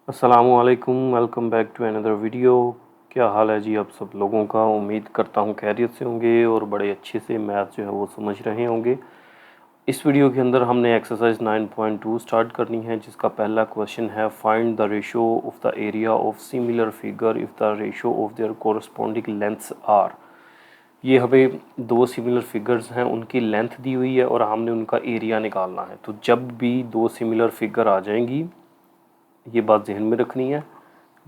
अस्सलामुअलैकुम, welcome back to another video. क्या हाल है जी आप सब लोगों का। उम्मीद करता हूँ खैरियत से होंगे और बड़े अच्छे से मैथ जो है वो समझ रहे होंगे। इस वीडियो के अंदर हमने एक्सरसाइज 9.2 स्टार्ट करनी है, जिसका पहला क्वेश्चन है find the ratio of the area of similar figure if the ratio of their corresponding lengths are. ये हमें दो सिमिलर फिगर्स हैं, उनकी लेंथ दी हुई है और हमने उनका एरिया निकालना है। तो जब भी दो सिमिलर फिगर आ जाएंगी, ये बात जहन में रखनी है,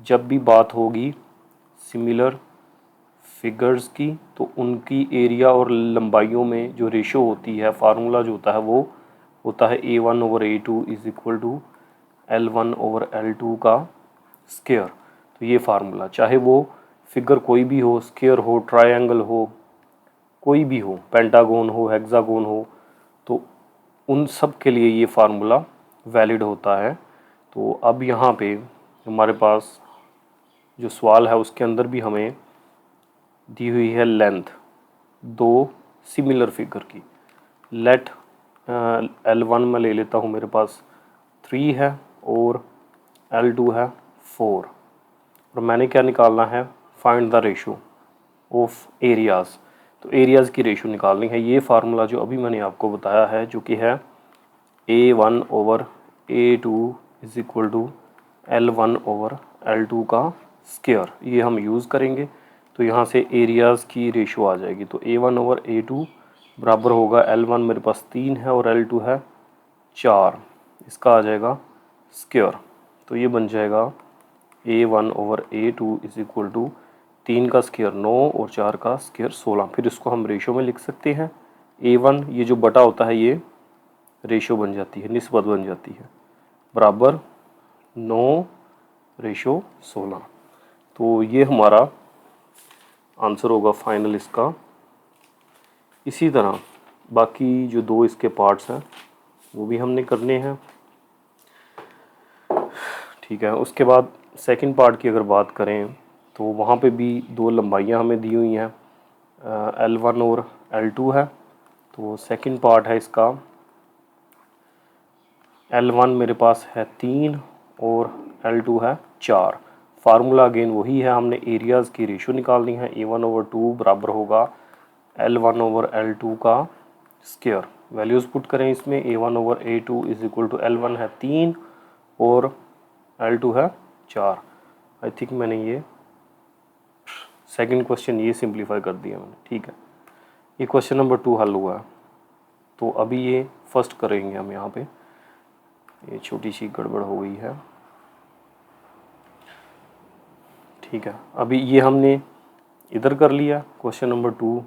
जब भी बात होगी सिमिलर फिगर्स की तो उनकी एरिया और लंबाइयों में जो रेशो होती है, फार्मूला जो होता है वो होता है A1/A2 is equal to L1/L2 का स्क्वायर। तो ये फार्मूला, चाहे वो फिगर कोई भी हो, स्क्वायर हो, ट्रायंगल हो, कोई भी हो, पेंटागोन हो, हेक्सागोन हो, तो उन सब के लिए ये फार्मूला वैलिड होता है। तो अब यहाँ पे हमारे पास जो सवाल है उसके अंदर भी हमें दी हुई है लेंथ दो सिमिलर फिगर की। लेट L1 में ले लेता हूँ, मेरे पास 3 है और L2 है 4। और मैंने क्या निकालना है, find the ratio of areas. तो एरियाज़ की रेशो निकालनी है। ये फार्मूला जो अभी मैंने आपको बताया है, जो कि है A1/A2 is equal to L1/L2 का स्क्वायर, ये हम यूज़ करेंगे। तो यहाँ से एरियाज़ की रेशो आ जाएगी। तो A1/A2 बराबर होगा L1 मेरे पास 3 है और L2 है 4, इसका आ जाएगा स्क्वायर। तो ये बन जाएगा A1/A2 इज़ इक्वल टू 3 का स्क्वायर 9 और 4 का स्क्वायर 16। फिर इसको हम रेशो में लिख सकते हैं। A1 ये जो बटा होता है ये रेशो बन जाती है, निस्बत बन जाती है, बराबर 9/16। तो ये हमारा आंसर होगा फाइनल इसका। इसी तरह बाकी जो दो इसके पार्ट्स हैं वो भी हमने करने हैं, ठीक है। उसके बाद सेकंड पार्ट की अगर बात करें तो वहाँ पे भी दो लंबाइयाँ हमें दी हुई हैं, L1 और L2 है। तो सेकंड पार्ट है इसका, L1 मेरे पास है 3 और L2 है 4। फार्मूला अगेन वही है, हमने एरियाज़ की रेशो निकालनी है। A1/2 बराबर होगा L1/L2 का स्क्वायर। वैल्यूज़ पुट करें इसमें, A1/A2 is equal to L1 है 3 और L2 है 4। आई थिंक मैंने ये सेकंड क्वेश्चन ये सिंप्लीफाई कर दिया मैंने, ठीक है। ये क्वेश्चन नंबर 2 हल हुआ है। तो अभी ये फर्स्ट करेंगे हम यहाँ पे। ये छोटी सी गड़बड़ हो गई है, ठीक है। अभी ये हमने इधर कर लिया क्वेश्चन नंबर 2,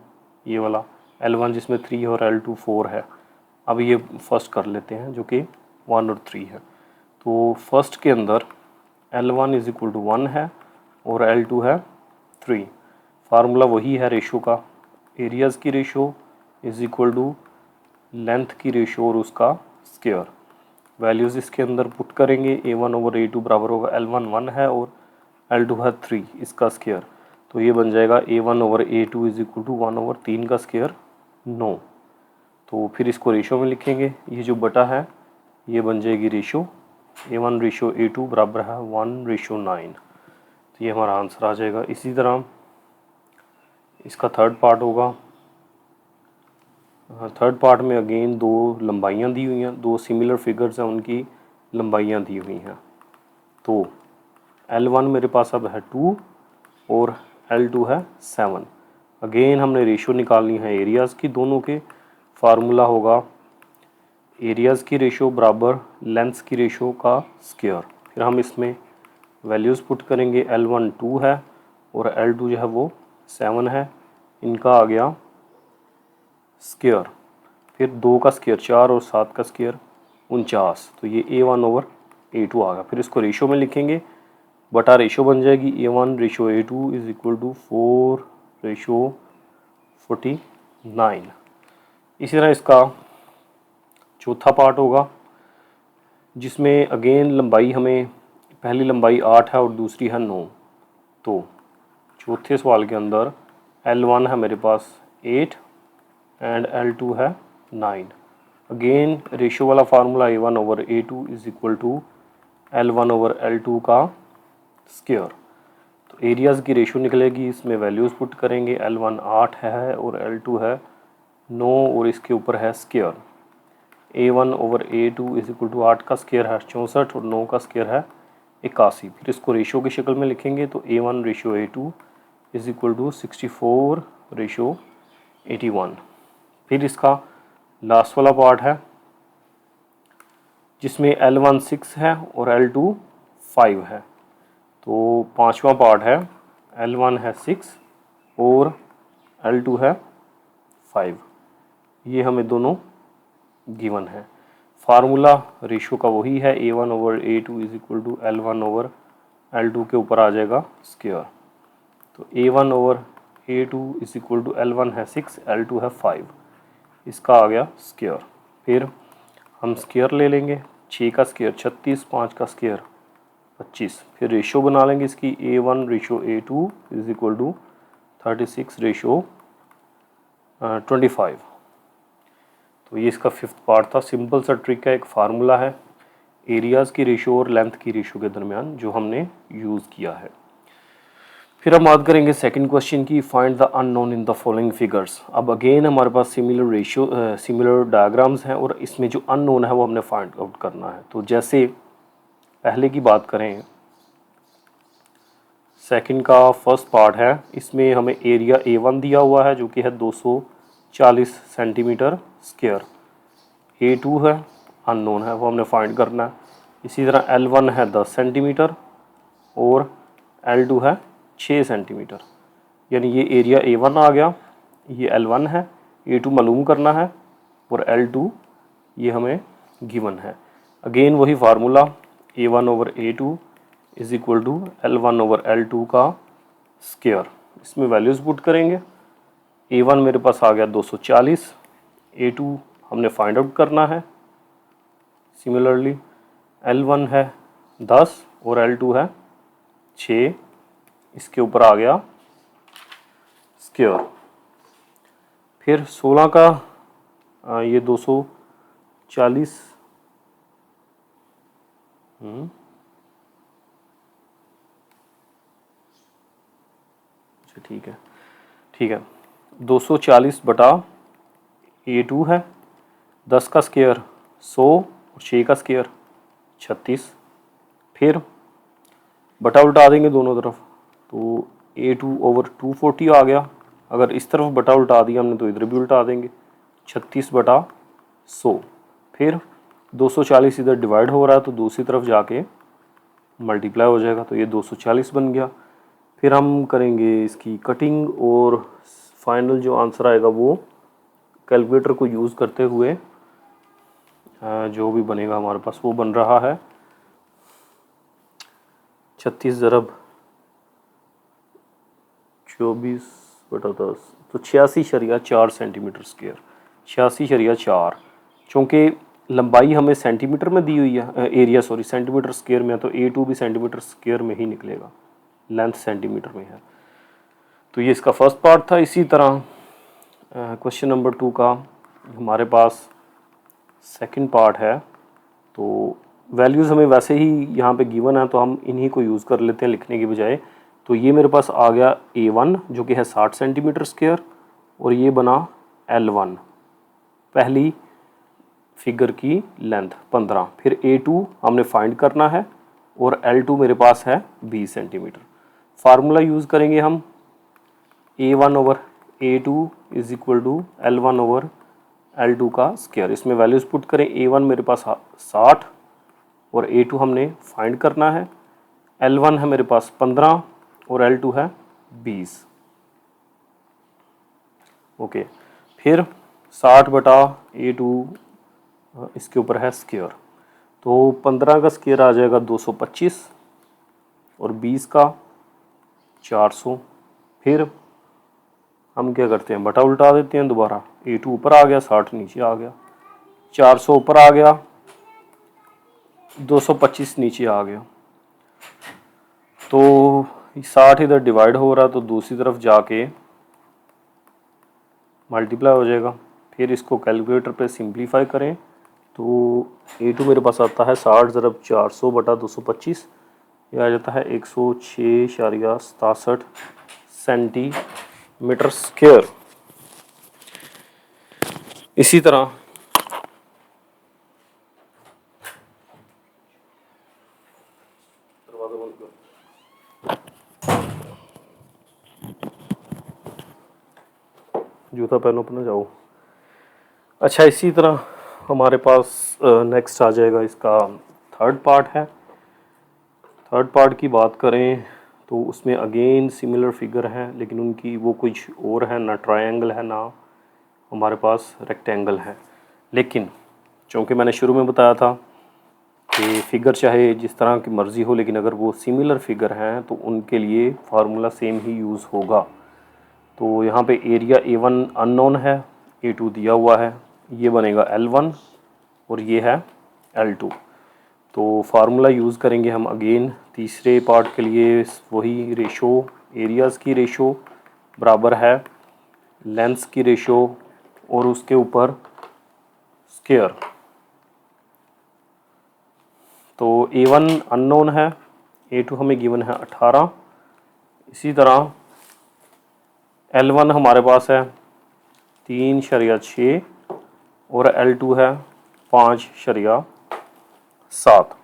ये वाला L1 जिसमें 3 और L2 4 है। अब ये फर्स्ट कर लेते हैं जो कि 1 और 3 है। तो फर्स्ट के अंदर L1 इज़ इक्वल टू 1 है और L2 है 3। फार्मूला वही है रेशो का, एरियाज़ की ratio is equal to length की रेशो और उसका स्क्वायर। वैल्यूज़ इसके अंदर पुट करेंगे। A1/A2 बराबर होगा L1 1 है और L2 है 3, इसका स्क्वायर। तो ये बन जाएगा A1/A2 इज़ इक्वल टू 1/3 का स्क्वायर 9। तो फिर इसको रेशो में लिखेंगे, ये जो बटा है ये बन जाएगी रेशो। A1/A2 बराबर है 1/9। तो ये हमारा आंसर आ जाएगा। इसी तरह इसका थर्ड पार्ट होगा। थर्ड पार्ट में अगेन दो लंबाइयाँ दी हुई हैं, दो सिमिलर फिगर्स हैं, उनकी लंबाइयाँ दी हुई हैं। तो L1 मेरे पास अब है 2 और L2 है 7। अगेन हमने रेशो निकालनी है एरियाज़ की दोनों के। फार्मूला होगा एरियाज़ की रेशो बराबर लेंथ्स की रेशो का स्क्वायर। फिर हम इसमें वैल्यूज़ पुट करेंगे। L1 2 है और L2 जो है वो 7 है, इनका आ गया स्क्वायर। फिर 2 का स्क्वायर 4 और 7 का स्क्वायर 49। तो ये A1/A2 आ गया। फिर इसको रेशो में लिखेंगे, बटा रेशो बन जाएगी A1/A2 इज़ इक्वल टू 4/49। इसी तरह इसका चौथा पार्ट होगा, जिसमें अगेन लंबाई हमें, पहली लंबाई 8 है और दूसरी है 9। तो चौथे सवाल के अंदर L1 है मेरे पास 8 एंड L2 है 9। अगेन रेशो वाला formula A1/A2 is equal to L1 over L2 का स्क्वायर। तो एरियाज़ की रेशो निकलेगी, इसमें वैल्यूज़ पुट करेंगे। L1 8 है और L2 है 9 और इसके ऊपर है square. A1 over A2 is equal to 8 का स्क्वायर है 64 और 9 का स्क्वायर है 81। फिर इसको रेशो की शक्ल में लिखेंगे तो A1 ratio A2 is equal to 64 ratio 81। फिर इसका लास्ट वाला पार्ट है जिसमें L1 6 है और L2 5 है। तो पांचवा पार्ट है L1 है 6 और L2 है 5। ये हमें दोनों गिवन है। फार्मूला रेशो का वही है, A1 over A2 is equal to L1 over L2 के ऊपर आ जाएगा स्क्वायर। तो A1 over A2 is equal to L1 है 6, L2 है 5, इसका आ गया स्क्वायर। फिर हम स्क्वायर ले लेंगे, 6 का स्क्वायर 36, 5 का स्क्वायर 25। फिर रेशो बना लेंगे इसकी, A1 ratio A2 is equal to 36 ratio 25। तो ये इसका फिफ्थ पार्ट था। सिंपल सा ट्रिक है, एक फार्मूला है एरियाज़ की रेशो और लेंथ की रेशो के दरमियान जो हमने यूज़ किया है। फिर हम बात करेंगे सेकंड क्वेश्चन की, find the unknown in the following figures. अब अगेन हमारे पास सिमिलर डायग्राम्स हैं और इसमें जो अननोन है वो हमने फाइंड आउट करना है। तो जैसे पहले की बात करें, सेकंड का फर्स्ट पार्ट है, इसमें हमें एरिया A1 दिया हुआ है जो कि है 240 सेंटीमीटर स्क्वायर। A2 है अननोन है, वो हमने फाइंड करना है। इसी तरह L1 है 10 सेंटीमीटर और L2 है 6 सेंटीमीटर। यानी ये एरिया A1 आ गया, ये L1 है, A2 मालूम करना है और L2 ये हमें गिवन है। अगेन वही formula, A1 over A2 is equal to L1 over L2 का स्क्वायर। इसमें वैल्यूज़ पुट करेंगे। A1 मेरे पास आ गया 240, A2 हमने फाइंड आउट करना है। सिमिलरली L1 है 10 और L2 है 6, इसके ऊपर आ गया स्क्वायर। फिर 16 का ये 240 अच्छा ठीक है 240 बटा A2 है, 10 का स्क्वायर 100 और 6 का स्क्वायर 36। फिर बटा उल्टा देंगे दोनों तरफ, तो A2 ओवर 240 आ गया। अगर इस तरफ बटा उल्टा दिया हमने तो इधर भी उल्टा देंगे, 36 बटा 100। फिर 240 इधर डिवाइड हो रहा है तो दूसरी तरफ जाके मल्टीप्लाई हो जाएगा, तो ये 240 बन गया। फिर हम करेंगे इसकी कटिंग और फाइनल जो आंसर आएगा वो कैलकुलेटर को यूज़ करते हुए जो भी बनेगा हमारे पास वो बन रहा है 36 ज़रब 24 बटा 10, तो 86.4 सेंटीमीटर स्क्वायर, 86.4। चूँकि लंबाई हमें सेंटीमीटर में दी हुई है, एरिया सॉरी सेंटीमीटर स्क्वायर में है, तो A2 भी सेंटीमीटर स्क्वायर में ही निकलेगा, लेंथ सेंटीमीटर में है। तो ये इसका फर्स्ट पार्ट था। इसी तरह क्वेश्चन नंबर 2 का हमारे पास सेकंड पार्ट है। तो वैल्यूज़ हमें वैसे ही यहाँ पे गिवन है तो हम इन्हीं को यूज़ कर लेते हैं लिखने की बजाय। तो ये मेरे पास आ गया A1 जो कि है 60 सेंटीमीटर स्क्वायर और ये बना L1 पहली फिगर की लेंथ 15। फिर A2 हमने फाइंड करना है और L2 मेरे पास है 20 सेंटीमीटर। फार्मूला यूज़ करेंगे हम, A1 over A2 is equal to L1 over L2 का स्क्वायर। इसमें वैल्यूज़ पुट करें, A1 मेरे पास 60 और A2 हमने फाइंड करना है। L1 है मेरे पास 15 और L2 है 20। ओके, फिर 60 बटा A2 इसके ऊपर है स्क्वायर, तो 15 का स्क्वायर आ जाएगा 225 और 20 का 400। फिर हम क्या करते हैं, बटा उल्टा देते हैं दोबारा, A2 ऊपर आ गया 60 नीचे आ गया, 400 ऊपर आ गया 225 नीचे आ गया। तो 60 इधर डिवाइड हो रहा है तो दूसरी तरफ जाके मल्टीप्लाई हो जाएगा। फिर इसको कैलकुलेटर पे सिंप्लीफाई करें तो A2 मेरे पास आता है 60 ज़रब 400 बटा 225, ये आ जाता है 106.67 सेंटीमीटर स्क्वायर। इसी तरह जूता पहनो अपना जाओ। अच्छा, इसी तरह हमारे पास नेक्स्ट आ जाएगा, इसका थर्ड पार्ट है। थर्ड पार्ट की बात करें तो उसमें अगेन सिमिलर फिगर हैं, लेकिन उनकी वो कुछ और है, ना ट्रायंगल है ना हमारे पास रेक्टेंगल है। लेकिन चूँकि मैंने शुरू में बताया था कि फ़िगर चाहे जिस तरह की मर्ज़ी हो, लेकिन अगर वो सिमिलर फिगर हैं तो उनके लिए फार्मूला सेम ही यूज़ होगा। तो यहाँ पे एरिया A1 अननोन है, A2 दिया हुआ है, ये बनेगा L1 और ये है L2। तो फार्मूला यूज़ करेंगे हम अगेन तीसरे पार्ट के लिए, वही रेशो, एरियाज़ की रेशो बराबर है लेंथ्स की रेशो और उसके ऊपर स्क्वायर। तो A1 अननोन है, A2 हमें गिवन है 18। इसी तरह L1 हमारे पास है 3.6 और L2 है 5.7।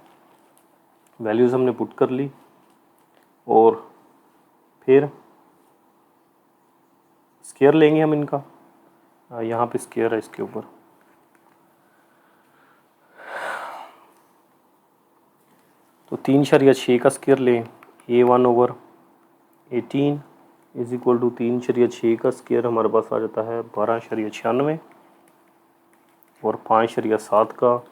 वैल्यूज़ हमने पुट कर ली और फिर स्क्वायर लेंगे हम इनका। यहाँ पे स्क्वायर है इसके ऊपर, तो 3.6 का स्क्वायर लें, A1 over 18 is equal to 3.6 का स्क्वायर हमारे पास आ जाता है 12.96 और 5.7 का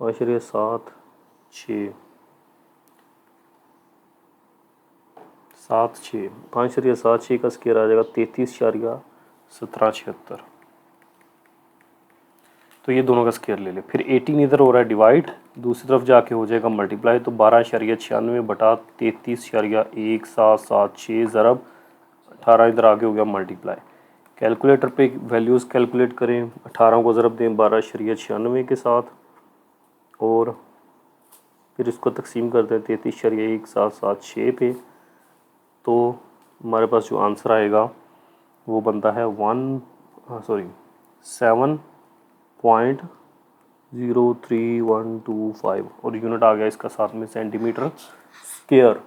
5.76 5.76 का स्क्वायर आ जाएगा 33.1776। तो ये दोनों का स्क्वायर ले ले। फिर 18 इधर हो रहा है डिवाइड, दूसरी तरफ जाके हो जाएगा मल्टीप्लाई, तो 12.96 बटा 33.1776 ज़रब 18 इधर आगे हो गया मल्टीप्लाई। कैलकुलेटर पे वैल्यूज़ कैलकुलेट करें, 18 को ज़रब दें 12.96 के साथ और फिर इसको तकसीम कर दें 33.1776 पे, तो हमारे पास जो आंसर आएगा वो बनता है 7.03125 और यूनिट आ गया इसका साथ में सेंटीमीटर स्क्वायर।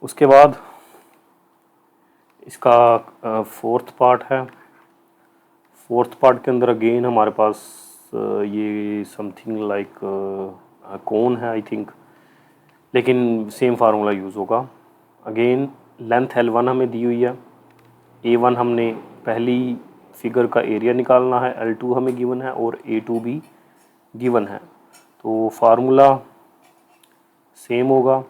उसके बाद इसका फोर्थ पार्ट है। फोर्थ पार्ट के अंदर अगेन हमारे पास ये समथिंग लाइक कोन है आई थिंक, लेकिन सेम फार्मूला यूज़ होगा। अगेन लेंथ L1 हमें दी हुई है, A1 हमने पहली फिगर का एरिया निकालना है, L2 हमें गिवन है और A2 भी गिवन है। तो फार्मूला सेम होगा,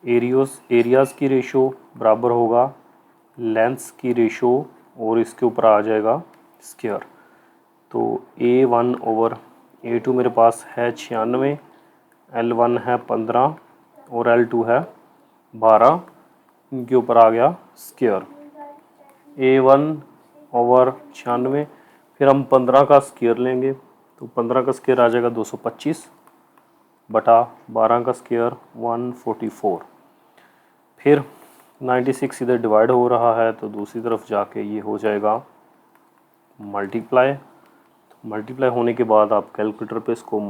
एरियाज़ की रेशो बराबर होगा लेंथ्स की रेशो और इसके ऊपर आ जाएगा स्क्वायर। तो A1 ओवर A2 मेरे पास है 96, L1 है 15 और L2 है 12, इनके ऊपर आ गया स्क्वायर। A1 ओवर 96, फिर हम 15 का स्क्वायर लेंगे, तो 15 का स्क्वायर आ जाएगा 225 बटा 12 का स्क्वायर 144। फिर 96 इधर डिवाइड हो रहा है तो दूसरी तरफ जाके ये हो जाएगा मल्टीप्लाई। तो मल्टीप्लाई होने के बाद आप कैलकुलेटर पे इसको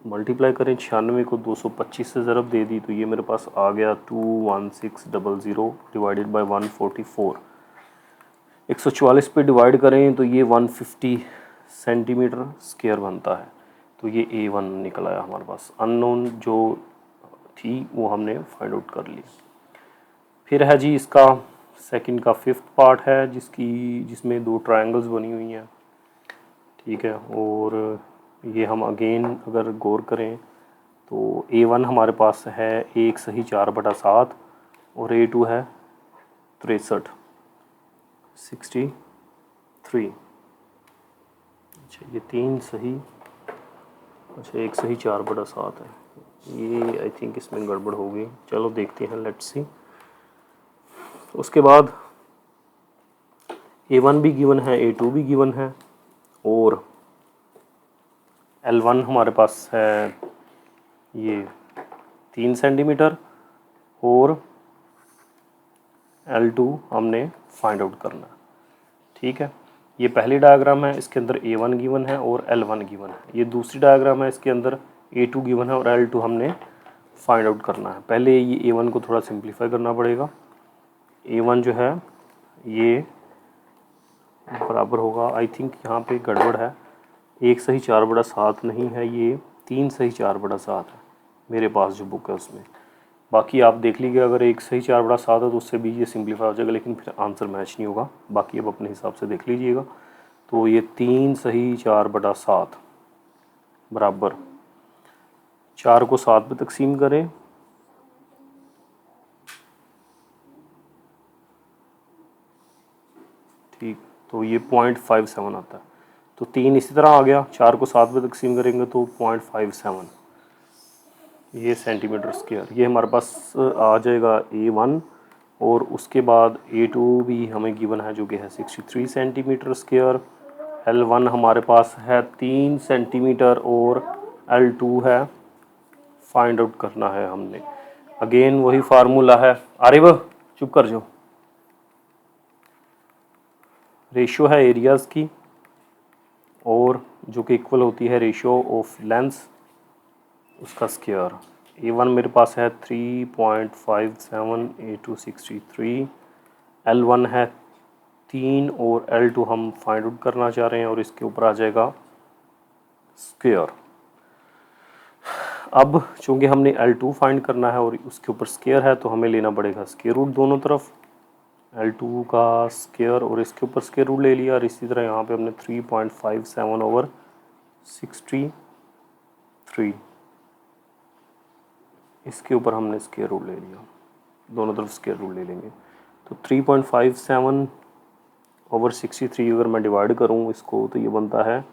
मल्टीप्लाई करें, 96 को 225 से ज़रब दे दी तो ये मेरे पास आ गया 21600 डिवाइडेड बाय 144। 144 पे डिवाइड करें तो ये 150 सेंटीमीटर स्क्वायर बनता है। तो ये A1 निकल आया हमारे पास। अननोन जो थी वो हमने फाइंड आउट कर ली। फिर है जी इसका सेकंड का फिफ्थ पार्ट है जिसमें दो ट्रायंगल्स बनी हुई हैं, ठीक है। और ये हम अगेन अगर गौर करें तो A1 हमारे पास है 1/4/7 और A2 है 63। अच्छा, ये 3 सही, अच्छा 1/4/7 है, ये आई थिंक इसमें गड़बड़ हो गई। चलो देखते हैं, लेट्स सी। उसके बाद A1 भी गिवन है, A2 भी गिवन है, और L1 हमारे पास है ये 3 सेंटीमीटर, और L2 हमने फाइंड आउट करना है। ठीक है, ये पहली डायग्राम है, इसके अंदर A1 गिवन है और L1 गिवन है। ये दूसरी डायग्राम है, इसके अंदर A2 गिवन है और L2 हमने फाइंड आउट करना है। पहले ये A1 को थोड़ा सिंप्लीफाई करना पड़ेगा। A1 जो है ये बराबर होगा, आई थिंक यहाँ पे गड़बड़ है, 1 सही 4/7 नहीं है, ये 3 सही 4/7 है मेरे पास जो बुक है उसमें। बाकी आप देख लीजिए, अगर 1 सही 4/7 है तो उससे भी ये सिंप्लीफाई हो जाएगा, लेकिन फिर आंसर मैच नहीं होगा। बाकी अब अपने हिसाब से देख लीजिएगा। तो ये 3 सही 4/7 बराबर 4 को 7 पे तकसीम करें, ठीक, तो ये 0.57 आता है। तो 3 इसी तरह आ गया, 4 को 7 पे तकसीम करेंगे तो 0.57 ये सेंटीमीटर स्क्वायर। ये हमारे पास आ जाएगा A1, और उसके बाद A2 भी हमें गिवन है जो कि है 63 सेंटीमीटर स्क्वायर। L1 हमारे पास है 3 सेंटीमीटर और L2 है, फाइंड आउट करना है हमने। अगेन वही फार्मूला है, अरे वह चुप कर जाओ। रेशियो है एरियाज़ की, और जो कि इक्वल होती है रेशियो ऑफ लेंथ्स उसका स्क्वायर। A1 मेरे पास है 3.57, A2 63, L1 है 3 और L2 हम फाइंड आउट करना चाह रहे हैं, और इसके ऊपर आ जाएगा स्क्वायर। अब चूँकि हमने L2 फाइंड करना है और उसके ऊपर स्क्वायर है, तो हमें लेना पड़ेगा स्क्वायर रूट दोनों तरफ, L2 का स्क्वायर और इसके ऊपर स्क्वायर रूट ले लिया। और इसी तरह यहाँ पे हमने 3.57/63 इसके ऊपर हमने स्क्वायर रूट ले लिया, दोनों तरफ स्क्वायर रूट ले लेंगे। तो 3.57/63 अगर मैं डिवाइड करूँ इसको, तो ये बनता है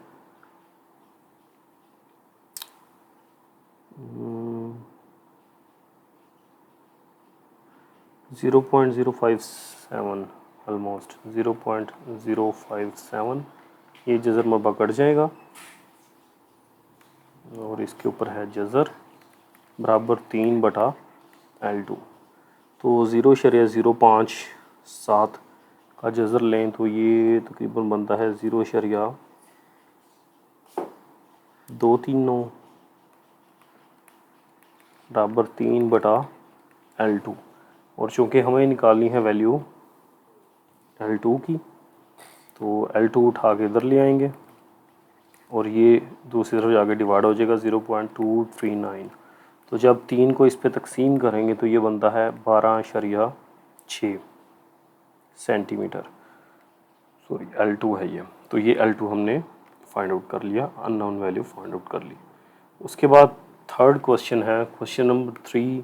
0.057, ऑलमोस्ट 0.057। ये जज़र मरबा कट जाएगा, और इसके ऊपर है जज़र बराबर 3/L2। तो 0.057 का जज़र लें तो ये तकरीबन बनता है 0.239 बराबर 3/L2। और चूँकि हमें निकालनी है वैल्यू L2 की, तो L2 उठा के इधर ले आएंगे, और ये दूसरी तरफ जाके डिवाइड हो जाएगा 0.239। तो जब 3 को इस पे तकसीम करेंगे तो ये बनता है 12.6 सेंटीमीटर। सॉरी, L2 है ये। तो ये L2 हमने फाइंड आउट कर लिया, अननोन वैल्यू फाइंड आउट कर ली। उसके बाद थर्ड क्वेश्चन है, क्वेश्चन नंबर 3।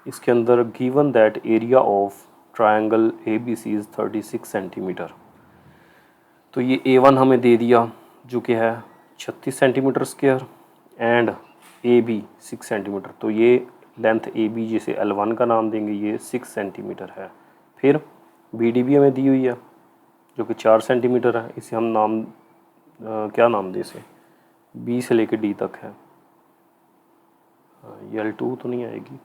इसके अंदर given that area of triangle ABC is 36 centimetre. तो ये A1 हमें दे दिया जो कि है 36 centimetre square, and AB 6 centimetre. तो ये लेंथ AB जिसे L1 का नाम देंगे, ये 6 सेंटीमीटर है। फिर BD भी हमें दी हुई है जो कि 4 सेंटीमीटर है। इसे हम नाम क्या नाम दें इसे, B से लेके D तक है। ये L2 तो नहीं आएगी,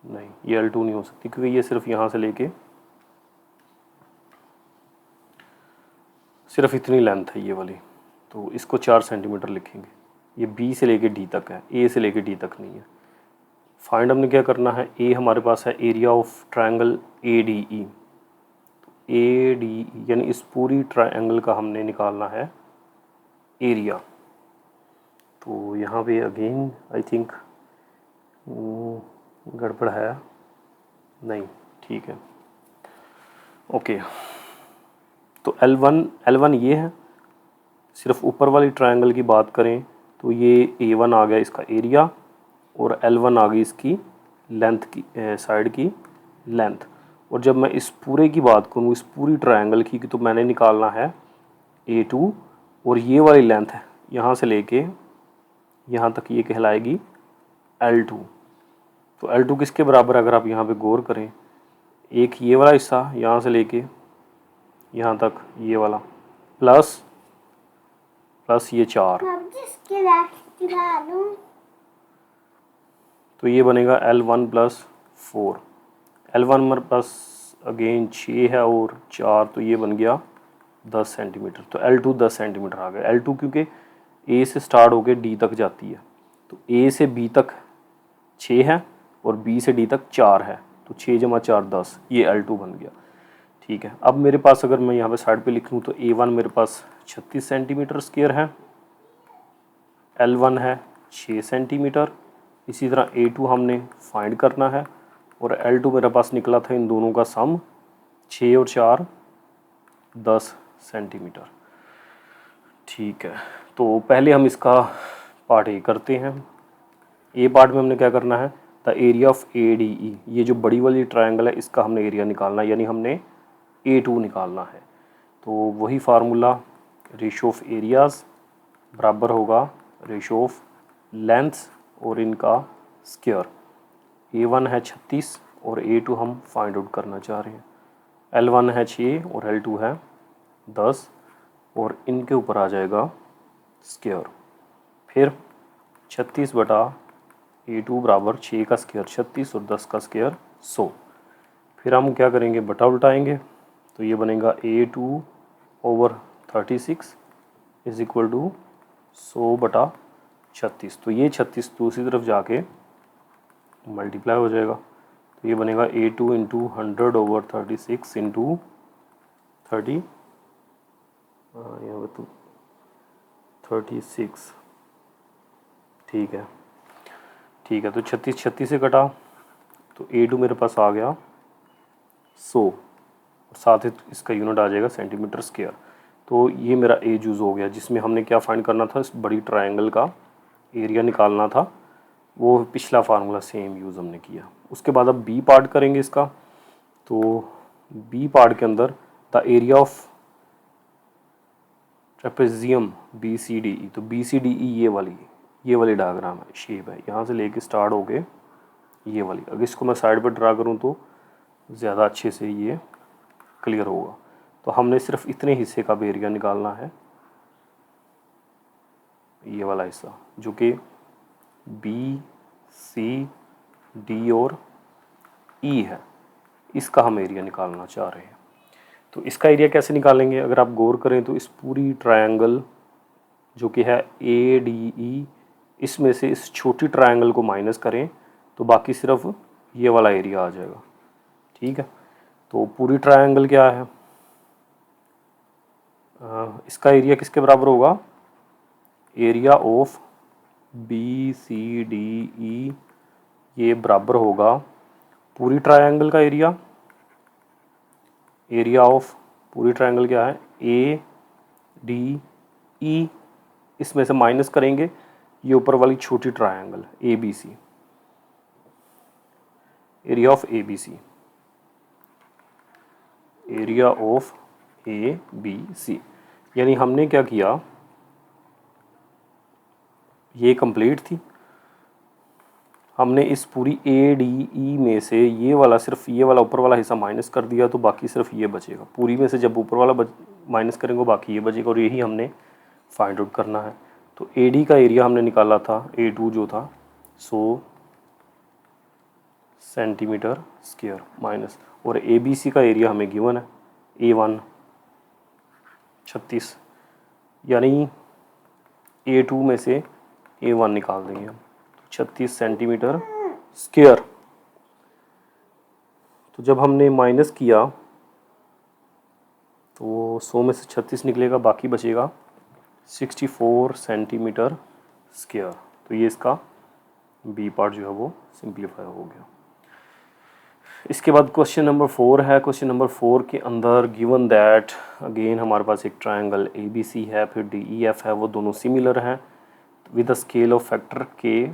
नहीं, ये L2 नहीं हो सकती, क्योंकि ये सिर्फ यहाँ से लेके सिर्फ इतनी लेंथ है ये वाली। तो इसको 4 सेंटीमीटर लिखेंगे। ये B से लेके D तक है, A से लेके D तक नहीं है। फाइंड हमने क्या करना है, A हमारे पास है area of triangle ADE। ADE यानी इस पूरी ट्रायंगल का हमने निकालना है एरिया। तो यहाँ पे अगेन आई थिंक गड़बड़ है, नहीं, ठीक है, ओके। तो L1 ये है। सिर्फ ऊपर वाली ट्रायंगल की बात करें तो ये A1 आ गया इसका एरिया, और L1 आ गई इसकी लेंथ की, साइड की लेंथ। और जब मैं इस पूरे की बात करूँ, इस पूरी ट्रायंगल की, तो मैंने निकालना है A2, और ये वाली लेंथ है यहाँ से लेके यहाँ तक, ये कहलाएगी L2। तो L2 किसके बराबर है, अगर आप यहाँ पे गौर करें एक ये वाला हिस्सा यहाँ से लेके यहाँ तक ये वाला प्लस ये 4, तो ये बनेगा L1 + 4। L1 हमारे पास अगेन 6 है और 4, तो ये बन गया 10 सेंटीमीटर। तो L2 10 सेंटीमीटर आ गया। L2 क्योंकि A से स्टार्ट होकर D तक जाती है, तो A से B तक 6 है और B से D तक 4 है, तो 6 × 4 10, ये L2 बन गया। ठीक है, अब मेरे पास अगर मैं यहाँ पे साइड पे लिख लूँ तो A1 मेरे पास 36 सेंटीमीटर स्क्वायर है, L1 है 6 सेंटीमीटर। इसी तरह A2 हमने फाइंड करना है और L2 मेरे पास निकला था इन दोनों का सम 6 और 4 10 सेंटीमीटर। ठीक है, तो पहले हम इसका पार्ट ए करते हैं। ए पार्ट में हमने क्या करना है, द एरिया ऑफ ADE, ये जो बड़ी वाली ट्रायंगल है इसका हमने एरिया निकालना है, यानी हमने A2 निकालना है। तो वही फार्मूला, रेशो ऑफ एरियाज बराबर होगा रेशो ऑफ लेंथ्स और इनका स्क्वायर। A1 है 36 और A2 हम फाइंड आउट करना चाह रहे हैं। L1 है 6 और L2 है 10 और इनके ऊपर आ जाएगा स्क्वायर। फिर 36 बटा A2 बराबर 6 का स्क्वायर 36 और 10 का स्क्वायर 100। फिर हम क्या करेंगे, बटा उल्टाएंगे, तो ये बनेगा A2 / 36 इज इक्वल टू 100 बटा 36। तो ये 36 दूसरी तरफ जाके मल्टीप्लाई हो जाएगा, तो ये बनेगा A2 × 100/36 इंटू 30, यहाँ पे तो 36। ठीक है, ठीक है, तो 36 36 से कटा, तो A2 मेरे पास आ गया 100 और साथ ही इसका यूनिट आ जाएगा सेंटीमीटर स्क्वायर। तो ये मेरा ए यूज़ हो गया, जिसमें हमने क्या फाइंड करना था, इस बड़ी ट्रायंगल का एरिया निकालना था। वो पिछला फार्मूला सेम यूज़ हमने किया। उसके बाद अब बी पार्ट करेंगे इसका। तो बी पार्ट के अंदर the area of trapezium BCDE, तो BCDE ये वाली डायग्राम है, शेप है, यहाँ से लेके स्टार्ट हो गए ये वाली। अगर इसको मैं साइड पर ड्रा करूँ तो ज़्यादा अच्छे से ये क्लियर होगा। तो हमने सिर्फ इतने हिस्से का भी एरिया निकालना है, ये वाला हिस्सा जो कि BCD और E है, इसका हम एरिया निकालना चाह रहे हैं। तो इसका एरिया कैसे निकालेंगे, अगर आप गौर करें तो इस पूरी ट्रायंगल जो कि है ADE, इसमें से इस छोटी ट्रायंगल को माइनस करें तो बाकी सिर्फ ये वाला एरिया आ जाएगा। ठीक है, तो पूरी ट्रायंगल क्या है, इसका एरिया किसके बराबर होगा, एरिया ऑफ BCDE ये बराबर होगा पूरी ट्रायंगल का एरिया। एरिया ऑफ पूरी ट्रायंगल क्या है, ADE, इसमें से माइनस करेंगे ये ऊपर वाली छोटी triangle ABC, area of ABC, area of ABC। यानी हमने क्या किया, ये कंप्लीट थी, हमने इस पूरी ADE में से ये वाला सिर्फ ये वाला ऊपर वाला हिस्सा माइनस कर दिया, तो बाकी सिर्फ ये बचेगा। पूरी में से जब ऊपर वाला माइनस करेंगे बाकी ये बचेगा, और यही हमने फाइंड आउट करना है। तो AD का एरिया हमने निकाला था, A2 जो था 100 सेंटीमीटर स्क्वायर माइनस, और ABC का एरिया हमें गिवन है A1 36, यानी A2 में से A1 निकाल देंगे हम, 36 सेंटीमीटर स्क्वायर। तो जब हमने माइनस किया तो 100 में से 36 निकलेगा, बाकी बचेगा 64 सेंटीमीटर स्क्वायर। तो ये इसका बी पार्ट जो है वो सिंप्लीफाई हो गया। इसके बाद क्वेश्चन नंबर 4 है। क्वेश्चन नंबर 4 के अंदर गिवन दैट अगेन हमारे पास एक ट्रायंगल ABC है, फिर DEF है, वो दोनों सिमिलर हैं with the scale of factor के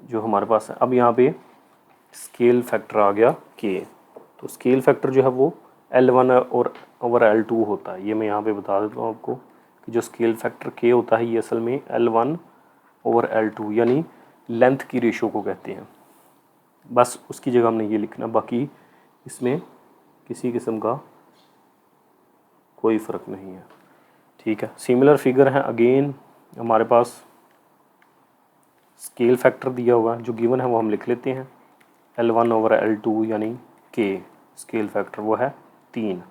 जो हमारे पास है। अब यहाँ पे स्केल फैक्टर आ गया K, तो स्केल फैक्टर जो है वो L1 और ओवर L2 होता है। ये मैं यहाँ पे बता देता हूँ आपको कि जो स्केल फैक्टर K होता है ये असल में L1 ओवर L2 यानी लेंथ की रेशो को कहते हैं। बस उसकी जगह हमने ये लिखना, बाकी इसमें किसी किस्म का कोई फ़र्क नहीं है। ठीक है, सिमिलर फिगर है अगेन हमारे पास। स्केल फैक्टर दिया हुआ है, जो गिवन है वो हम लिख लेते हैं। L1/L2 यानी के स्केल फैक्टर वो है 3।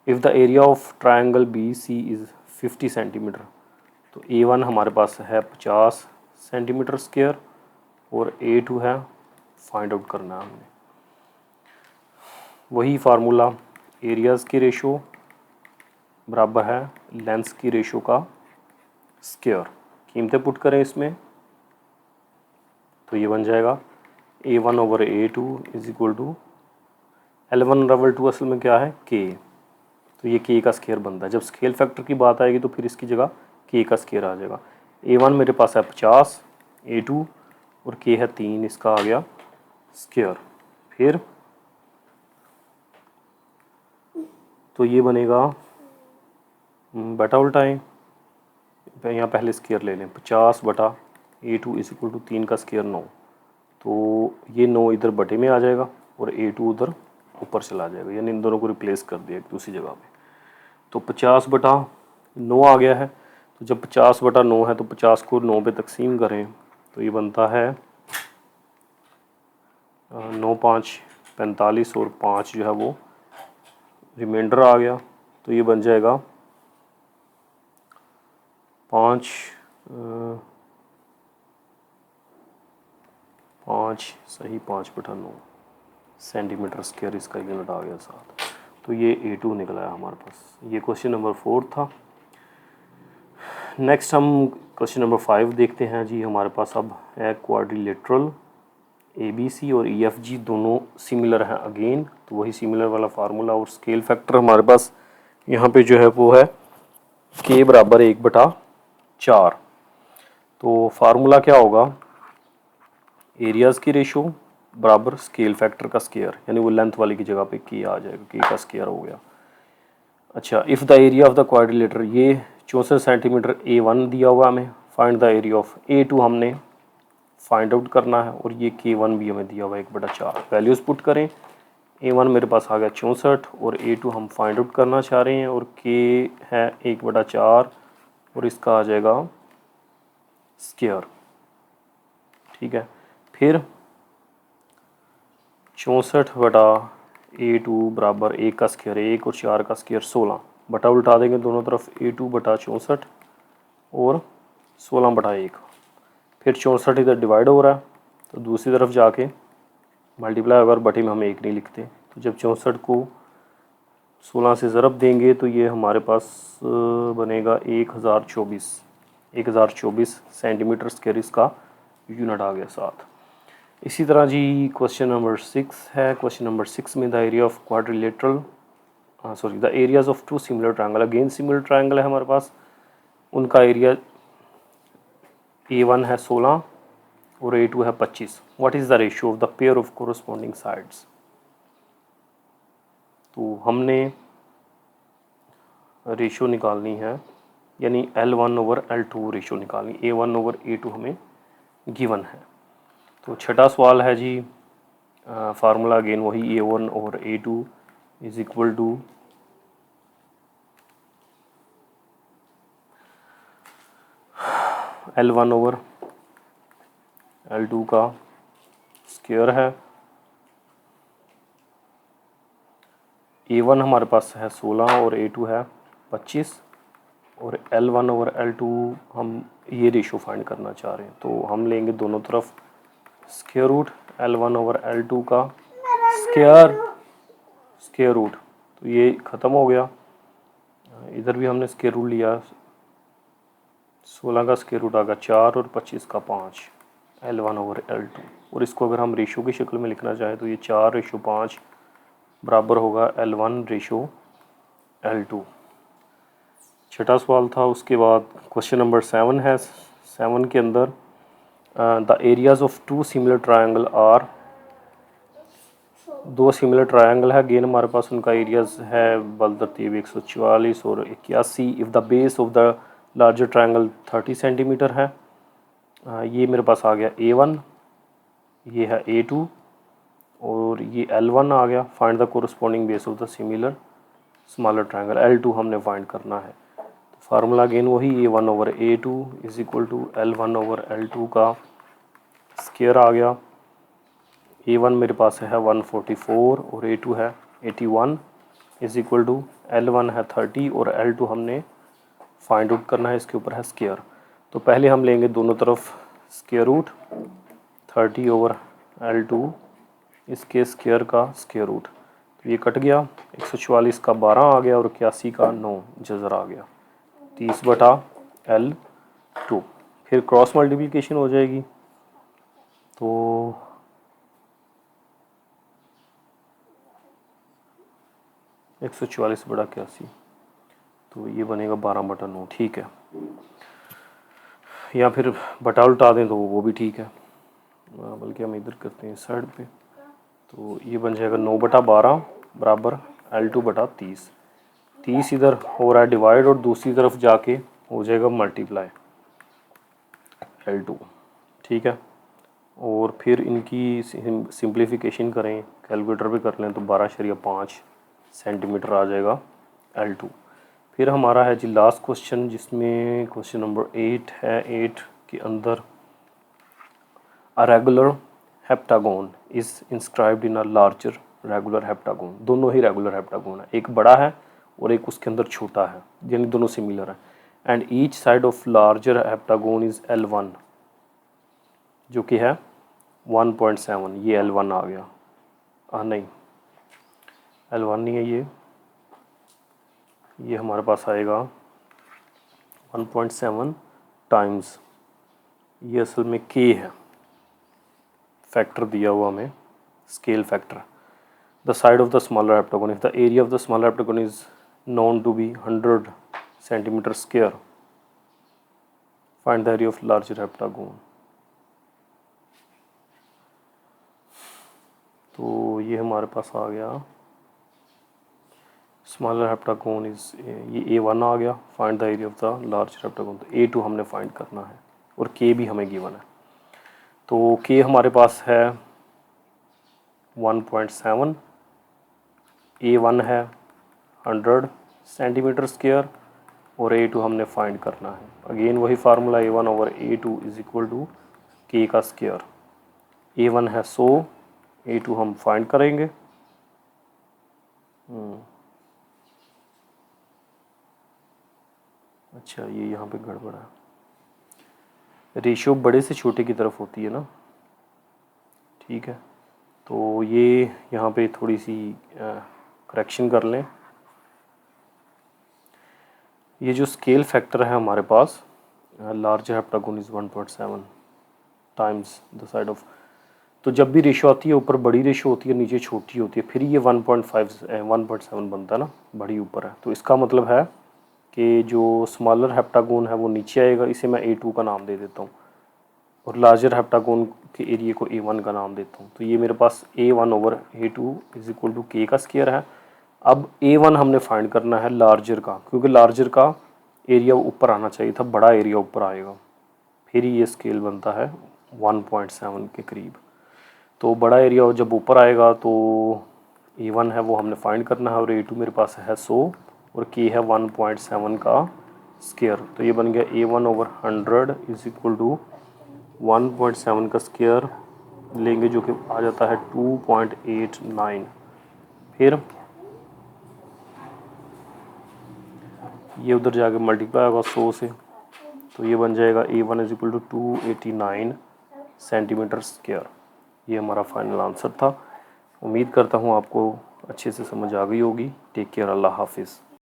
If the area of triangle BC is 50 centimetre, तो A1 हमारे पास है 50 सेंटीमीटर स्क्वायर और A2 है, फाइंड आउट करना है हमने। वही फार्मूला, एरियाज़ की रेशो बराबर है लेंथ्स की रेशो का स्क्वायर। कीमतें पुट करें इसमें तो ये बन जाएगा A1/A2 is equal to L1/2 असल में क्या है K, तो ये K का स्क्वायर बनता है। जब स्केल फैक्टर की बात आएगी तो फिर इसकी जगह K का स्क्वायर आ जाएगा। A1 मेरे पास है 50, A2 और K है 3, इसका आ गया स्क्वायर। फिर तो ये बनेगा बटा उल्टाएँ, यहाँ पहले स्क्वायर ले लें। 50/A2 इज इक्वल टू 3 का स्क्वायर 9, तो ये 9 इधर बटे में आ जाएगा और A2 उधर ऊपर चला जाएगा, यानी इन दोनों को रिप्लेस कर दिया एक दूसरी जगह पे। तो 50/9 आ गया है। तो जब 50/9 है तो 50 को 9 पे तकसीम करें तो ये बनता है 9 5 45 और 5 जो है वो रिमाइंडर आ गया, तो ये बन जाएगा 5 सही 5/9 सेंटीमीटर स्क्वायर इसका यूनिट आ गया साथ। तो ये A2 निकला है हमारे पास। ये क्वेश्चन नंबर 4 था। नेक्स्ट हम क्वेश्चन नंबर 5 देखते हैं जी। हमारे पास अब है क्वाड्रिलेटरल, ABC और EFG दोनों सिमिलर हैं अगेन, तो वही सिमिलर वाला फार्मूला और स्केल फैक्टर हमारे पास यहाँ पे जो है वो है K बराबर 1/4। तो फार्मूला क्या होगा, एरियाज़ की रेशो बराबर स्केल फैक्टर का स्क्वायर, यानी वो लेंथ वाली की जगह पे K आ जाएगा, K का स्क्वायर हो गया। अच्छा, if the area of the quadrilateral, ये 64 सेंटीमीटर A1 दिया हुआ हमें, find the area of A2 हमने फाइंड आउट करना है, और ये K1 भी हमें दिया हुआ है 1/4। वैल्यूज़ पुट करें, A1 मेरे पास आ गया 64 और A2 हम फाइंड आउट करना चाह रहे हैं, और K है 1/4 और इसका आ जाएगा स्क्वायर। ठीक है, फिर 64/A2 बराबर 1 का स्क्वायर 1 और 4 का स्क्वायर 16, बटा उल्टा देंगे दोनों तरफ, A2/64 और 16/1। फिर 64 इधर डिवाइड हो रहा है तो दूसरी तरफ जाके मल्टीप्लाई होगा, और बटे में हम 1 नहीं लिखते। तो जब 64 को 16 से ज़रब देंगे तो ये हमारे पास बनेगा 1024 सेंटीमीटर स्क्वायर इसका यूनिट आ गया साथ। इसी तरह जी क्वेश्चन नंबर 6 है। क्वेश्चन नंबर 6 में the area of quadrilateral the areas of 2 similar triangle, again similar triangle है हमारे पास, उनका एरिया A1 है 16 और A2 है 25। What is the ratio of the pair of corresponding sides. तो हमने रेशियो निकालनी है, यानी L1/L2 रेशियो निकालनी, A1/A2 हमें गिवन है। तो छठा सवाल है जी, फार्मूला अगेन वही A1/A2 is equal to L1/L2 का स्क्वायर है। A1 हमारे पास है 16 और A2 है 25, और L1/L2 हम ये रेशो फाइंड करना चाह रहे हैं, तो हम लेंगे दोनों तरफ स्क्वायर रूट L1/L2 का स्क्वायर रूट, तो ये ख़त्म हो गया। इधर भी हमने स्क्वायर रूट लिया, 16 का स्क्वायर रूट आ गया 4 और 25 का 5 L1/L2, और इसको अगर हम रेशो की शक्ल में लिखना चाहें तो ये 4/5 बराबर होगा L1/L2। छठा सवाल था। उसके बाद क्वेश्चन नंबर 7 है। 7 के अंदर the areas of 2 similar triangle are, 2 similar triangle है, अगेन हमारे पास उनका एरियाज है बल तरतीब 144 और 81। If the base of the larger triangle 30 centimetre है, ये मेरे पास आ गया A1, ये है A2 और ये L1 आ गया। Find the corresponding base of the similar smaller triangle, L2 हमने फाइंड करना है। तो फार्मूला अगेन वही, A1/A2 is equal to L1/L2 का स्क्वायर आ गया। A1 मेरे पास है 144 और A2 है 81 इज इक्वल टू L1 है 30 और L2 हमने फाइंड आउट करना है, इसके ऊपर है स्क्वायर। तो पहले हम लेंगे दोनों तरफ स्क्वायर रूट, 30/L2 इसके स्क्वायर का स्क्वायर रूट। तो ये कट गया, 144 का 12 आ गया और 81 का 9 जज़र आ गया, 30/L2। फिर क्रॉस मल्टीप्लिकेशन हो जाएगी, तो 144/81, तो ये बनेगा 12/9, ठीक है। या फिर बटा उल्टा दें तो वो भी ठीक है, बल्कि हम इधर करते हैं साइड पे। तो ये बन जाएगा 9/12 बराबर L2/30। 30 इधर हो रहा है डिवाइड और दूसरी तरफ जाके हो जाएगा मल्टीप्लाई L2, ठीक है। और फिर इनकी सिंप्लीफिकेशन करें, कैलकुलेटर पे कर लें तो 12.5 सेंटीमीटर आ जाएगा L2। फिर हमारा है जी लास्ट क्वेश्चन, जिसमें क्वेश्चन नंबर 8 है। 8 के अंदर a regular heptagon is inscribed in a larger regular heptagon. दोनों ही रेगुलर हेप्टागोन है, एक बड़ा है और एक उसके अंदर छोटा है, यानी दोनों सिमिलर है। And each side of larger heptagon is L1, जो कि है 1.7। ये L1 आ गया, नहीं L1 नहीं है, ये हमारे पास आएगा 1.7 टाइम्स, ये असल में K है, फैक्टर दिया हुआ हमें, scale factor. The side of the smaller heptagon, if the area of the smaller heptagon is known to be 100 centimetre square, find the area of larger heptagon. तो ये हमारे पास आ गया स्मॉलर हेप्टागोन इज, ये A1 आ गया। Find the area of the larger heptagon, तो A2 हमने find करना है और K भी हमें गिवन है। तो K हमारे पास है 1.7, A1 है 100 सेंटीमीटर स्क्वायर और A2 हमने फाइंड करना है। अगेन वही formula, A1/A2 is equal to K का स्क्वायर। A1 है 100, A2 हम फाइंड करेंगे। अच्छा, ये यहाँ पे गड़बड़ है, रेशियो बड़े से छोटे की तरफ होती है ना, ठीक है। तो ये यहाँ पे थोड़ी सी करेक्शन कर लें। ये जो स्केल फैक्टर है हमारे पास, larger heptagon is 1.7 times the side of, तो जब भी रेशियो आती है ऊपर बड़ी रेशियो होती है, नीचे छोटी होती है, फिर ये 1.7 बनता है ना, बड़ी ऊपर है। तो इसका मतलब है कि जो स्मॉलर हेप्टागोन है वो नीचे आएगा, इसे मैं A2 का नाम दे देता हूँ, और लार्जर हेप्टागोन के एरिया को A1 का नाम देता हूँ। तो ये मेरे पास A1/A2 is equal to K का स्क्वायर है। अब A1 हमने फाइंड करना है लार्जर का, क्योंकि लार्जर का एरिया ऊपर आना चाहिए था, बड़ा एरिया ऊपर आएगा, फिर ये स्केल बनता है 1.7 के करीब। तो बड़ा एरिया जब ऊपर आएगा तो A1 है वो हमने फाइंड करना है, और A2 मेरे पास है 100 और K है 1.7 का स्क्वायर। तो ये बन गया A1/100 इज इक्वल टू 1.7 का स्क्वायर लेंगे, जो कि आ जाता है 2.89। फिर ये उधर जाके मल्टीप्लाई होगा 100 से, तो ये बन जाएगा A1 is equal to 289 centimetre square. ये हमारा फाइनल आंसर था। उम्मीद करता हूँ आपको अच्छे से समझ आ गई होगी। टेक केयर, अल्लाह हाफिज़।